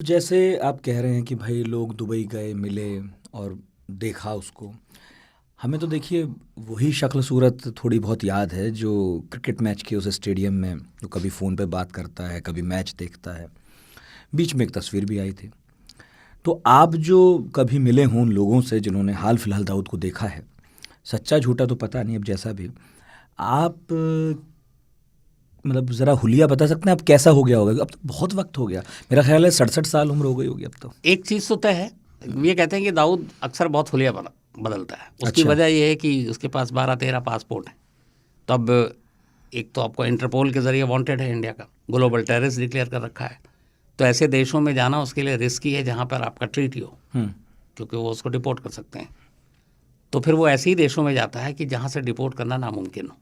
जैसे आप कह रहे हैं कि भाई लोग दुबई गए, मिले और देखा उसको। हमें तो देखिए वही शक्ल सूरत थोड़ी बहुत याद है जो क्रिकेट मैच के उस स्टेडियम में जो कभी फ़ोन पे बात करता है, कभी मैच देखता है। बीच में एक तस्वीर भी आई थी। तो आप जो कभी मिले हों उन लोगों से जिन्होंने हाल फिलहाल दाऊद को देखा है, सच्चा झूठा तो पता नहीं अब जैसा भी, आप मतलब ज़रा हुलिया बता सकते हैं अब कैसा हो गया होगा? अब तो बहुत वक्त हो गया, मेरा ख्याल है 67 साल उम्र हो गई होगी अब तो। एक चीज़ तो तय है, ये कहते हैं कि दाऊद अक्सर बहुत हुलिया बदलता है। उसकी अच्छा। वजह ये है कि उसके पास 12-13 पासपोर्ट हैं। तो अब एक तो आपको इंटरपोल के ज़रिए वांटेड है, इंडिया का ग्लोबल टेररिस्ट डिक्लेयर कर रखा है। तो ऐसे देशों में जाना उसके लिए रिस्की है जहाँ पर आपका ट्रीटी हो, क्योंकि वो उसको डिपोर्ट कर सकते हैं। तो फिर वो ऐसे ही देशों में जाता है कि जहाँ से डिपोर्ट करना नामुमकिन हो,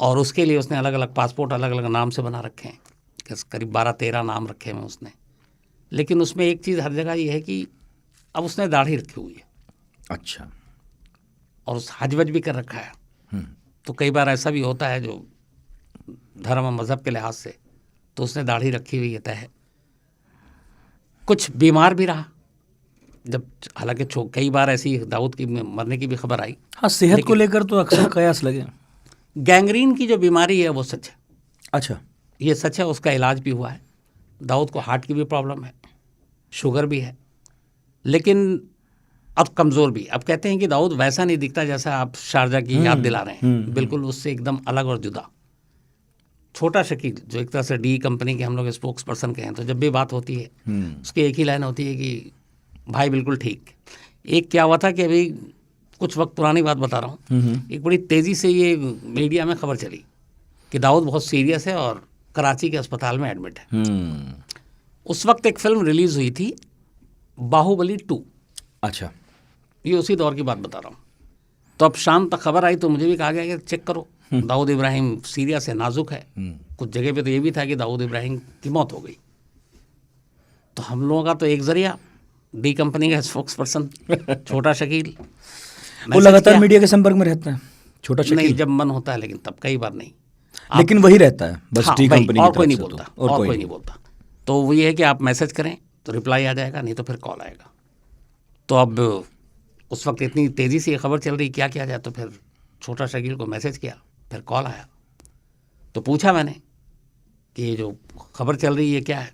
और उसके लिए उसने अलग अलग पासपोर्ट अलग अलग नाम से बना रखे हैं, करीब 12-13 नाम रखे हैं उसने। लेकिन उसमें एक चीज़ हर जगह ये है कि अब उसने दाढ़ी रखी हुई है। अच्छा। और उस हज वज भी कर रखा है। तो कई बार ऐसा भी होता है जो धर्म और मज़हब के लिहाज से, तो उसने दाढ़ी रखी हुई है। कुछ बीमार भी रहा, जब हालांकि कई बार ऐसी दाऊद की मरने की भी खबर आई। हाँ, सेहत को लेकर तो अक्सर कयास लगे। गैंग्रीन की जो बीमारी है वो सच है। अच्छा। ये सच है, उसका इलाज भी हुआ है। दाऊद को हार्ट की भी प्रॉब्लम है, शुगर भी है, लेकिन अब कमज़ोर भी। अब कहते हैं कि दाऊद वैसा नहीं दिखता जैसा आप शारजा की याद दिला रहे हैं। बिल्कुल उससे एकदम अलग और जुदा। छोटा शकील जो एक तरह से डी कंपनी के हम लोग स्पोक्स पर्सन के हैं, तो जब भी बात होती है उसकी एक ही लाइन होती है कि भाई बिल्कुल ठीक। एक क्या हुआ था कि अभी कुछ वक्त पुरानी बात बता रहा हूँ, एक बड़ी तेज़ी से ये मीडिया में खबर चली कि दाऊद बहुत सीरियस है और कराची के अस्पताल में एडमिट है। उस वक्त एक फिल्म रिलीज़ हुई थी, बाहुबली 2। अच्छा। ये उसी दौर की बात बता रहा हूँ। तो अब शाम तक खबर आई तो मुझे भी कहा गया कि चेक करो, दाऊद इब्राहिम सीरियस है, नाजुक है। कुछ जगह पे तो ये भी था कि दाऊद इब्राहिम की मौत हो गई। तो हम लोगों का तो एक जरिया डी कंपनी का स्पोक्स पर्सन छोटा शकील, वो लगातार मीडिया के संपर्क में रहता है छोटा शकील? नहीं, जब मन होता है, लेकिन तब कई बार नहीं। लेकिन वही रहता है बस। हाँ, डी कंपनी और की कोई तरफ नहीं से बोलता, तो और कोई नहीं बोलता। तो वो ये है कि आप मैसेज करें तो रिप्लाई आ जाएगा, नहीं तो फिर कॉल आएगा। तो अब उस वक्त इतनी तेज़ी से ये खबर चल रही, क्या किया जाए? तो फिर छोटा शकील को मैसेज किया, फिर कॉल आया। तो पूछा मैंने कि ये जो खबर चल रही है क्या है?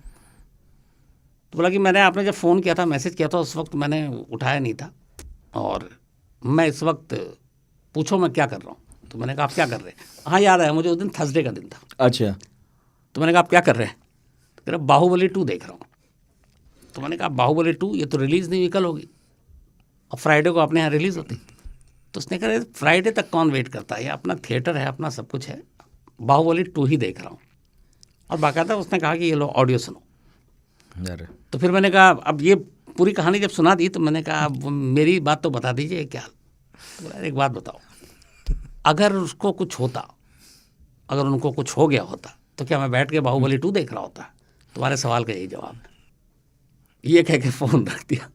तो बोला कि मैंने, आपने जब फ़ोन किया था, मैसेज किया था, उस वक्त मैंने उठाया नहीं था, और मैं इस वक्त, पूछो मैं क्या कर रहा हूँ। तो मैंने कहा आप क्या कर रहे हैं? हाँ याद आया मुझे, उस दिन थर्सडे का दिन था। अच्छा। तो मैंने कहा आप क्या कर रहे हैं? तो कह रहा बाहुबली 2 देख रहा हूँ। तो मैंने कहा बाहुबली 2 ये तो रिलीज़ नहीं हुई, कल होगी, और फ्राइडे को अपने यहाँ रिलीज़ होती। तो उसने कहा फ्राइडे तक कौन वेट करता है, ये अपना थिएटर है, अपना सब कुछ है, बाहुबली 2 ही देख रहा हूँ। और बाकायदा उसने कहा कि ये लो ऑडियो सुनो। तो फिर मैंने कहा अब ये पूरी कहानी जब सुना दी तो मैंने कहा अब मेरी बात तो बता दीजिए क्या। तो एक बात बताओ, अगर उसको कुछ होता, अगर उनको कुछ हो गया होता, तो क्या मैं बैठ के बाहुबली 2 देख रहा होता? तुम्हारे सवाल का यही जवाब है। ये कह के फ़ोन रख दिया।